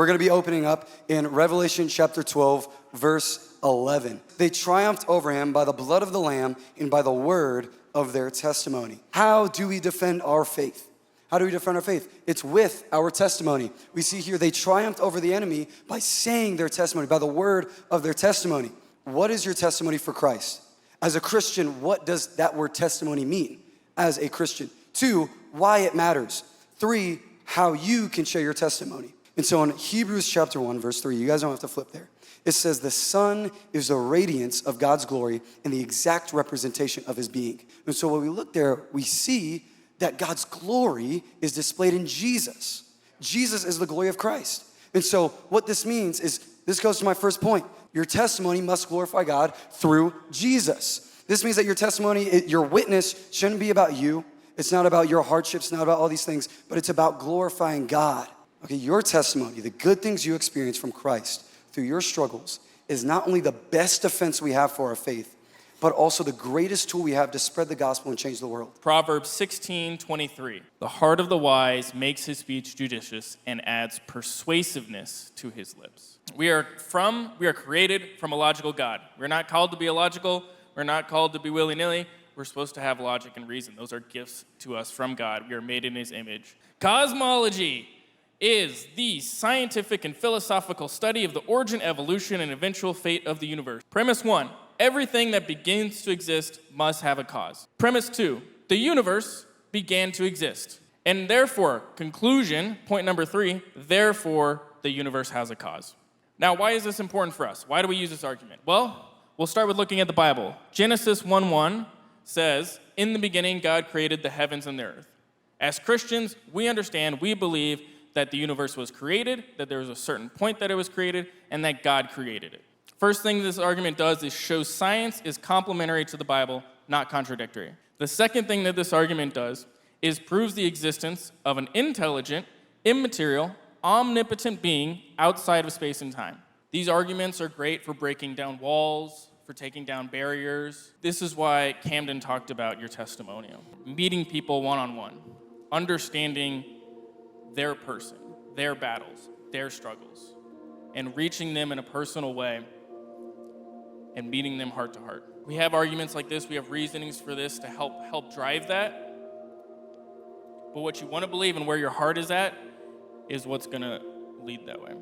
We're going to be opening up in Revelation chapter 12, verse 11. They triumphed over him by the blood of the Lamb and by the word of their testimony. How do we defend our faith? How do we defend our faith? It's with our testimony. We see here they triumphed over the enemy by saying their testimony, by the word of their testimony. What is your testimony for Christ? As a Christian, what does that word testimony mean as a Christian? 2, why it matters. 3, how you can share your testimony. And so in Hebrews chapter 1, verse 3, you guys don't have to flip there. It says, the Son is the radiance of God's glory and the exact representation of his being. And so when we look there, we see that God's glory is displayed in Jesus. Jesus is the glory of Christ. And so what this means is, this goes to my first point. Your testimony must glorify God through Jesus. This means that your testimony, your witness shouldn't be about you. It's not about your hardships, not about all these things, but it's about glorifying God. Okay, your testimony, the good things you experience from Christ through your struggles, is not only the best defense we have for our faith, but also the greatest tool we have to spread the gospel and change the world. Proverbs 16:23. The heart of the wise makes his speech judicious and adds persuasiveness to his lips. We are created from a logical God. We're not called to be illogical. We're not called to be willy-nilly. We're supposed to have logic and reason. Those are gifts to us from God. We are made in his image. Cosmology is the scientific and philosophical study of the origin, evolution, and eventual fate of the universe. Premise 1, everything that begins to exist must have a cause. Premise 2, the universe began to exist. And therefore, conclusion, point number 3, therefore the universe has a cause. Now, why is this important for us? Why do we use this argument? Well, we'll start with looking at the Bible. Genesis 1:1 says, in the beginning, God created the heavens and the earth. As Christians, we understand, we believe that the universe was created, that there was a certain point that it was created, and that God created it. First thing this argument does is show science is complementary to the Bible, not contradictory. The second thing that this argument does is proves the existence of an intelligent, immaterial, omnipotent being outside of space and time. These arguments are great for breaking down walls, for taking down barriers. This is why Camden talked about your testimonial. Meeting people one-on-one, understanding their person, their battles, their struggles, and reaching them in a personal way and meeting them heart to heart. We have arguments like this, we have reasonings for this to help drive that. But what you want to believe and where your heart is at is what's going to lead that way.